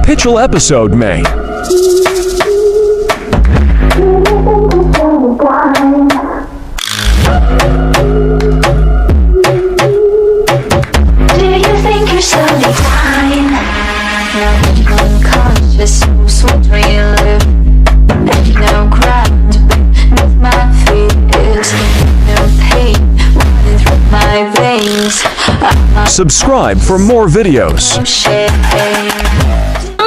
पिछले एपिसोड में Subscribe for more videos.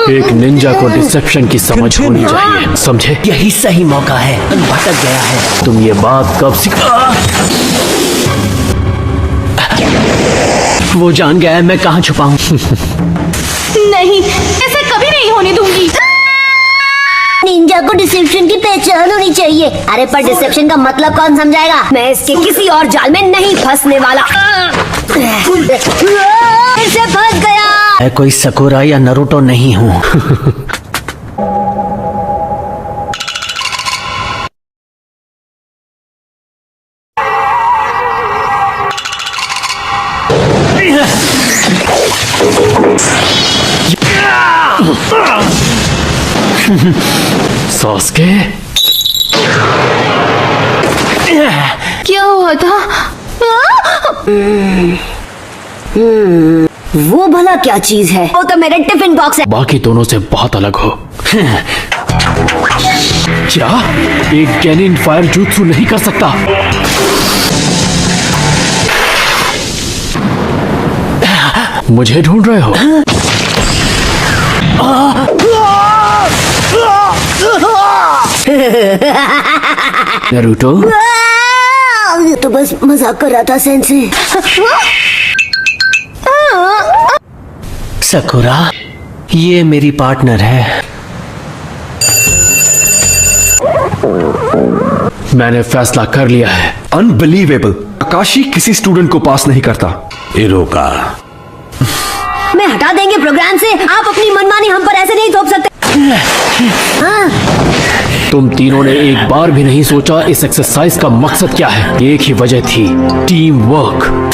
एक निंजा को डिसेप्शन की समझ होनी चाहिए, समझे? यही सही मौका है। भटक गया है। तुम ये बात कब सीखा? वो जान गया है मैं कहाँ छुपा हूँ। नहीं, ऐसे कभी नहीं होने दूंगी। निंजा को डिसेप्शन की पहचान होनी चाहिए। अरे पर डिसेप्शन का मतलब कौन समझाएगा? मैं इसके किसी और जाल में नहीं फंसने वाला। फिर से फंस गया। मैं कोई सकुरा या नरूटो नहीं हूँ। सास्के, क्या हुआ था? वो भला क्या चीज है? वो तो मेरे टिफिन बॉक्स है। बाकी दोनों से बहुत अलग हो। क्या एक गेनिन फायर jutsu नहीं कर सकता? मुझे ढूंढ रहे हो? नारुतो, तो बस मजाक कर रहा था सेंसे। सकुरा, ये मेरी पार्टनर है। मैंने फैसला कर लिया है। अनबिलीवेबल, आकाशी किसी स्टूडेंट को पास नहीं करता। इरोका, मैं हटा देंगे प्रोग्राम से। आप अपनी मनमानी हम पर ऐसे नहीं थोप सकते। तुम तीनों ने एक बार भी नहीं सोचा इस एक्सरसाइज का मकसद क्या है। एक ही वजह थी, टीम वर्क।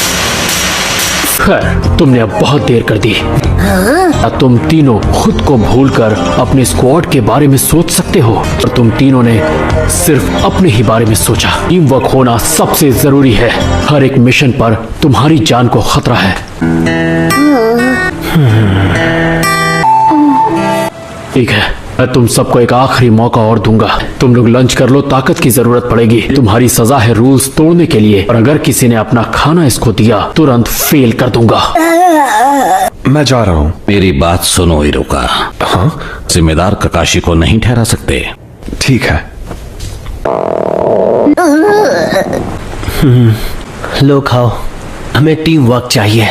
खैर, तुमने अब बहुत देर कर दी। तुम तीनों खुद को भूलकर अपने स्क्वाड के बारे में सोच सकते हो, और तुम तीनों ने सिर्फ अपने ही बारे में सोचा। टीम वर्क होना सबसे जरूरी है। हर एक मिशन पर तुम्हारी जान को खतरा है। ठीक है, मैं तुम सबको एक आखिरी मौका और दूंगा। तुम लोग लंच कर लो, ताकत की जरूरत पड़ेगी। तुम्हारी सजा है रूल्स तोड़ने के लिए, और अगर किसी ने अपना खाना इसको दिया तुरंत फेल कर दूंगा। मैं जा रहा हूँ। मेरी बात सुनो इरोका। हाँ, जिम्मेदार ककाशी को नहीं ठहरा सकते। ठीक है। लो खाओ, हमें टीम वर्क चाहिए।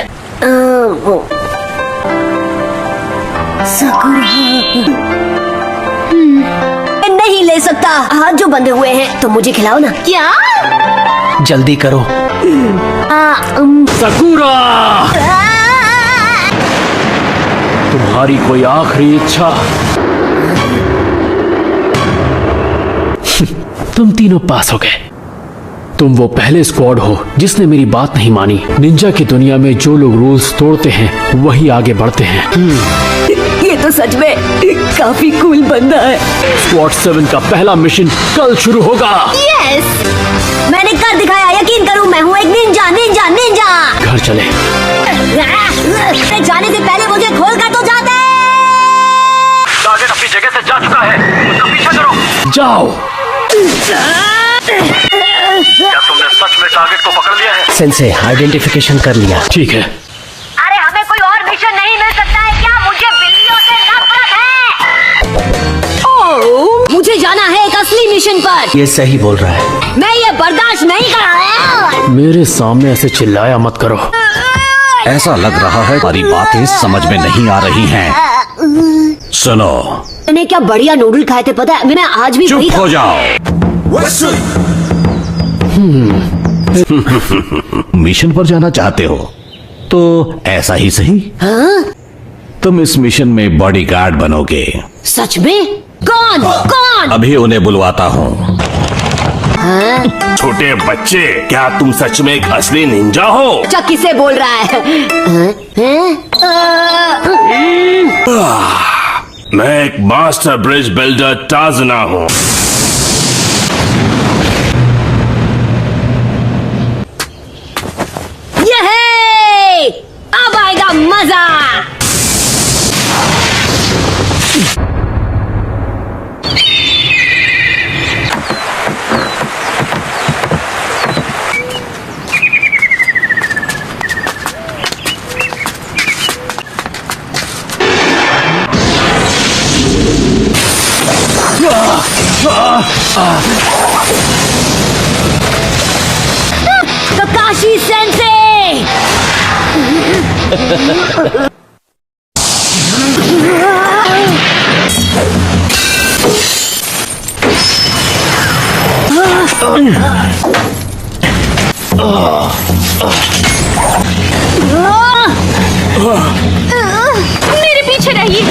नहीं ले सकता। हाथ जो बंधे हुए हैं, तो मुझे खिलाओ ना। क्या? जल्दी करो। सकुरा, तुम्हारी कोई आखिरी इच्छा? तुम तीनों पास हो गए। तुम वो पहले स्क्वाड हो जिसने मेरी बात नहीं मानी। निंजा की दुनिया में जो लोग रूल्स तोड़ते हैं वही आगे बढ़ते हैं। ये तो सच में काफी कूल बंदा है। स्क्वाड 7 का पहला मिशन कल शुरू होगा। यस, मैंने कर दिखाया। यकीन करो, मैं हूँ एक निंजा। Ninja Ninja. घर चले। जाने से पहले मुझे खोल कर तो जाते। टारगेट अपनी जगह से जा चुका है, उसका पीछा करो। जाओ। क्या तुमने सच में टारगेट को पकड़ लिया है? सेंसे, आइडेंटिफिकेशन कर लिया। ठीक है। अरे हमें कोई और मिशन नहीं मिल सकता है क्या? मुझे बिल्लियों से नफरत है। ओह, मुझे जाना है एक असली मिशन पर। ये सही बोल रहा है। मैं ये बर्दाश्त नहीं कर रहा। मेरे सामने ऐसे चिल्लाया मत करो। ऐसा लग रहा है हमारी बातें समझ में नहीं आ रही हैं। सुनो, मैंने क्या बढ़िया नूडल खाए थे पता है? मैं आज भी वही चुप हो जाओ। मिशन पर जाना चाहते हो तो ऐसा ही सही। तुम इस मिशन में बॉडीगार्ड बनोगे। सच में? कौन कौन? अभी उन्हें बुलवाता हूँ। छोटे बच्चे, क्या तुम सच में एक असली निंजा हो? चक्की से बोल रहा है? मैं एक मास्टर ब्रिज बिल्डर टाजना हूँ। ये अब आएगा मजा। ककाशी सेंसे। मेरे पीछे रहिए।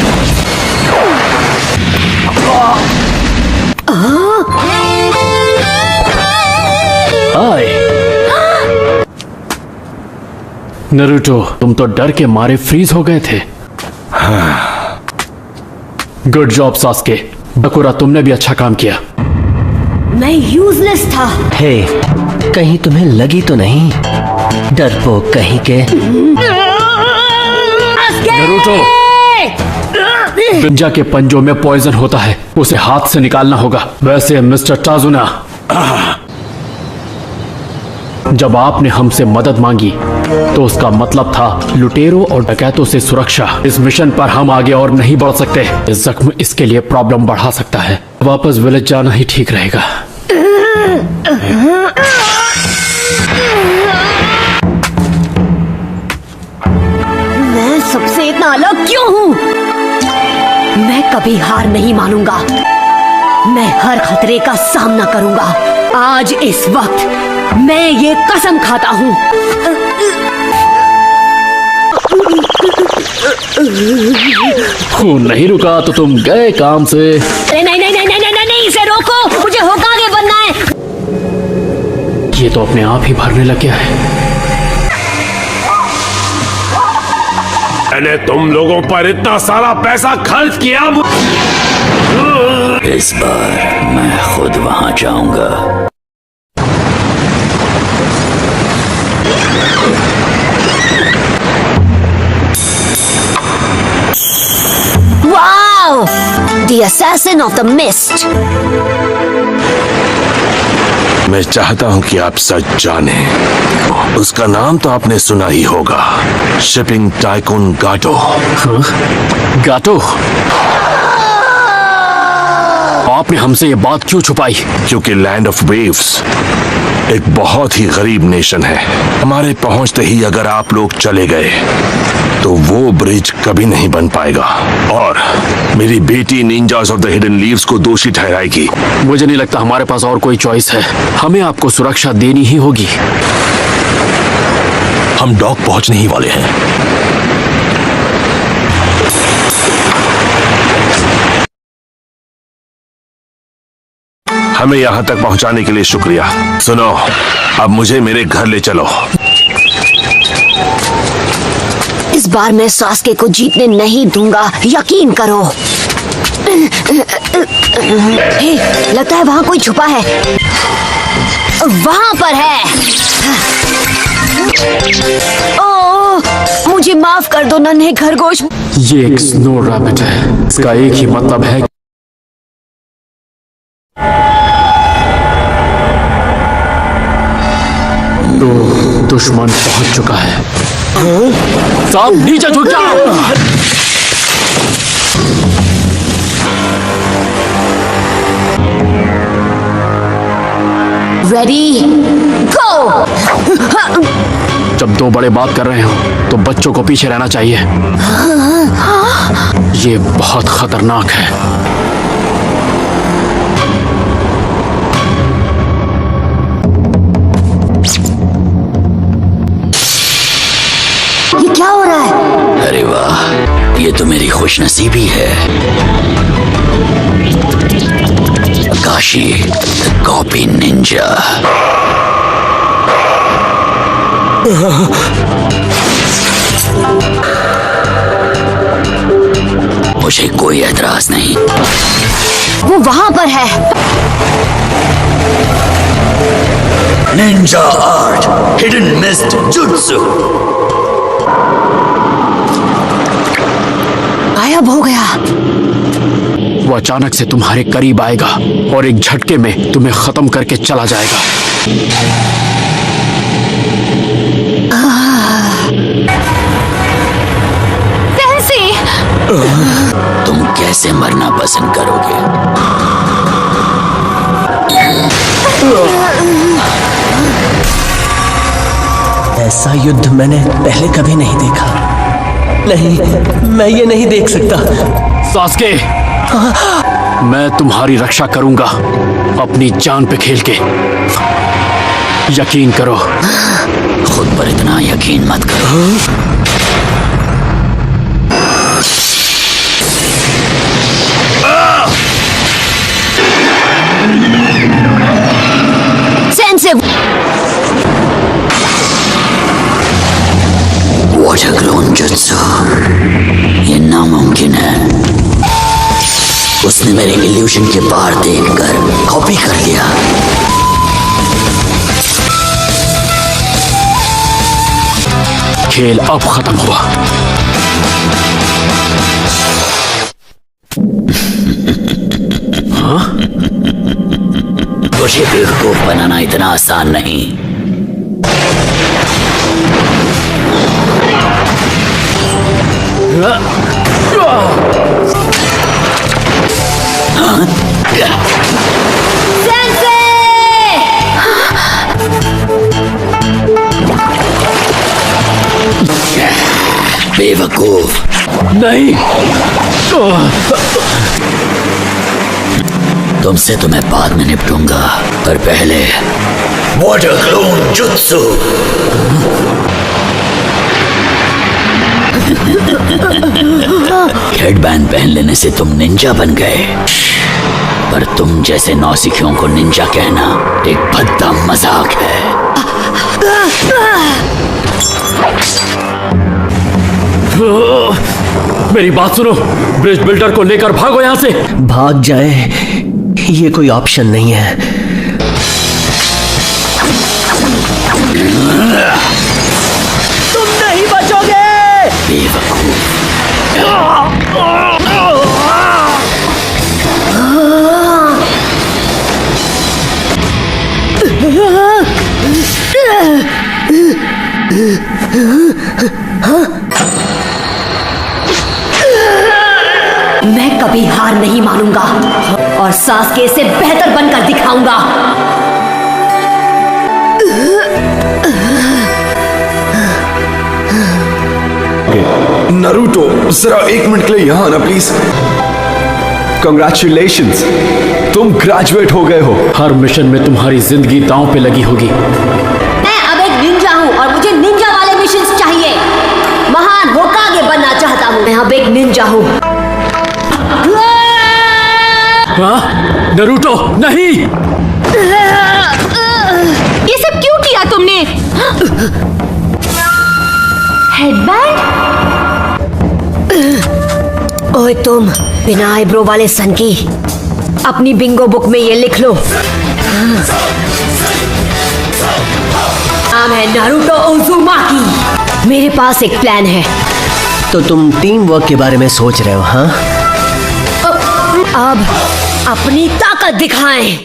हाय नरूटो, तुम तो डर के मारे फ्रीज हो गए थे। Good job Sasuke. बकुरा, तुमने भी अच्छा काम किया। मैं यूजलेस था। हे, कहीं तुम्हें लगी तो नहीं? डरपोक कहीं के। नरूटो, निंजा के पंजों में पॉइजन होता है, उसे हाथ से निकालना होगा। वैसे मिस्टर टाजुना, जब आपने हमसे मदद मांगी तो उसका मतलब था लुटेरों और डकैतों से सुरक्षा। इस मिशन पर हम आगे और नहीं बढ़ सकते। इस जख्म इसके लिए प्रॉब्लम बढ़ा सकता है। वापस विलेज जाना ही ठीक रहेगा। मैं सबसे इतना अलग क्यों हूँ? मैं कभी हार नहीं मानूंगा। मैं हर खतरे का सामना करूंगा। आज इस वक्त मैं ये कसम खाता हूँ। खून नहीं रुका तो तुम गए काम से। नहीं नहीं नहीं नहीं नहीं नहीं नहीं, इसे रोको। मुझे होकागे बनना है। ये तो अपने आप ही भरने लग गया है। मैंने तुम लोगों पर इतना सारा पैसा खर्च किया। इस बार मैं खुद वहां जाऊंगा। Wow! The assassin of the mist. मैं चाहता हूं कि आप सच जाने। उसका नाम तो आपने सुना ही होगा, शिपिंग टाइकून गाटो। गाटो, आपने हमसे ये बात क्यों छुपाई? क्योंकि लैंड ऑफ वेव्स एक बहुत ही गरीब नेशन है। हमारे पहुंचते ही अगर आप लोग चले गए तो वो ब्रिज कभी नहीं बन पाएगा और मेरी बेटी ninjas of the hidden leaves को दोषी ठहराएगी। मुझे नहीं लगता हमारे पास और कोई चॉइस है। हमें आपको सुरक्षा देनी ही होगी। हम डॉक पहुंचने ही वाले हैं। हमें यहां तक पहुंचाने के लिए शुक्रिया। सुनो, अब मुझे मेरे घर ले चलो। इस बार मैं सास्के को जीतने नहीं दूंगा, यकीन करो। हे, लगता है वहां कोई छुपा है। वहां पर है। ओह, मुझे माफ कर दो नन्हे खरगोश। ये एक स्नो रैबिट है। इसका एक ही मतलब है, तो दुश्मन पहुंच चुका है। साहब नीचे झुक जाओ। रेडी गो। जब दो बड़े बात कर रहे हो तो बच्चों को पीछे रहना चाहिए। ये बहुत खतरनाक है। ये क्या हो रहा है? अरे वाह, ये तो मेरी खुशनसीबी है। Kashi copy Ninja. मुझे कोई एतराज नहीं। वो वहां पर है। Ninja art, hidden mist jutsu. गायब हो गया। वो अचानक से तुम्हारे करीब आएगा और एक झटके में तुम्हें खत्म करके चला जाएगा। सेंसी, तुम कैसे मरना पसंद करोगे? ऐसा युद्ध मैंने पहले कभी नहीं देखा। नहीं, मैं ये नहीं देख सकता। सास्के, मैं तुम्हारी रक्षा करूंगा अपनी जान पे खेल के। यकीन करो। खुद पर इतना यकीन मत करो। सेंसे, वाटर क्लोन जुत्सु, ये नामुमकिन है। उसने मेरे इल्यूशन के पार देखकर कॉपी कर लिया। खेल अब खत्म हुआ। मुझे बेवकूफ बनाना इतना आसान नहीं। बेवकूफ नहीं, तुमसे तो मैं बाद में निपटूंगा, पर पहले वाटर क्लोन जुत्सु। हेडबैंड पहन लेने से तुम निंजा बन गए, पर तुम जैसे नौसिखियों को निंजा कहना एक भद्दा मजाक है। मेरी बात सुनो, ब्रिज बिल्डर को लेकर भागो यहां से। भाग जाए ये कोई ऑप्शन नहीं है। तुम नहीं बचोगे। बेवकूफ। मैं कभी हार नहीं मानूंगा और सास्के से बेहतर बनकर दिखाऊंगा। नरूटो, जरा 1 मिनट के लिए यहाँ आना प्लीज। कंग्रेचुलेशंस, तुम ग्रेजुएट हो गए हो। हर मिशन में तुम्हारी जिंदगी दांव पे लगी होगी। मैं अब एक निंजा हूँ और मुझे निंजा वाले मिशंस चाहिए। महान होकागे बनना चाहता हूँ। मैं अब एक निंजा हूँ। हाँ? नरूटो नहीं। ये सब क्यों किया तुमने? हेडबैंड? ओए तुम, बिना आईब्रो वाले सन की, अपनी बिंगो बुक में ये लिख लो। नाम है नारुतो उज़ुमाकी। मेरे पास एक प्लान है। तो तुम टीम वर्क के बारे में सोच रहे हो? हाँ, अब अपनी ताकत दिखाएं।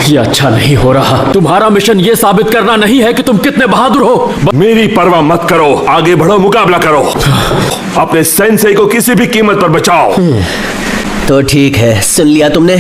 ये अच्छा नहीं हो रहा। तुम्हारा मिशन ये साबित करना नहीं है कि तुम कितने बहादुर हो। मेरी परवाह मत करो, आगे बढ़ो, मुकाबला करो। अपने सेंसेई को किसी भी कीमत पर बचाओ। तो ठीक है, सुन लिया तुमने।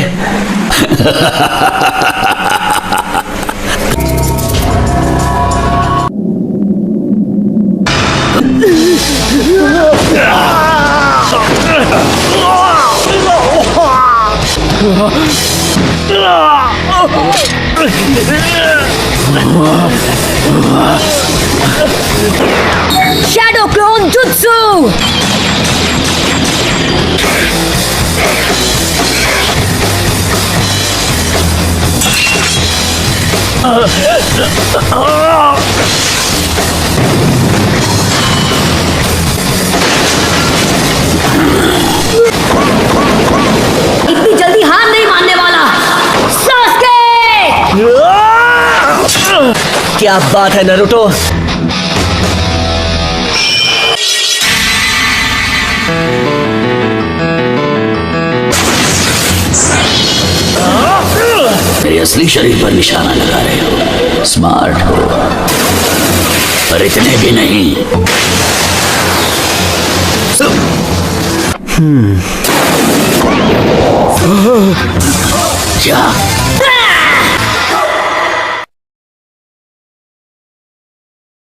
Shadow clone jutsu. इतनी जल्दी हार नहीं मानने वाला। सास्के! क्या बात है नारुतो। मेरे असली शरीर पर निशाना लगा रहे हो। स्मार्ट हो, पर इतने भी नहीं। क्या